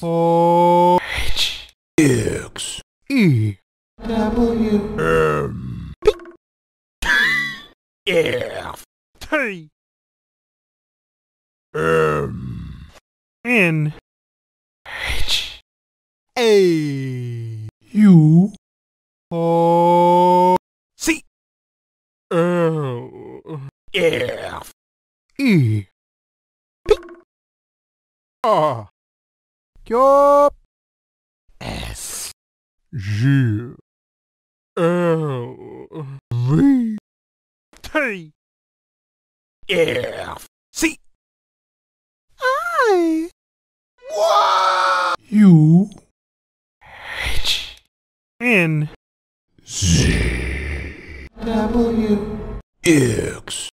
O X E W F T M N A U O C L F E R Q S G L V T F C I U N Z W X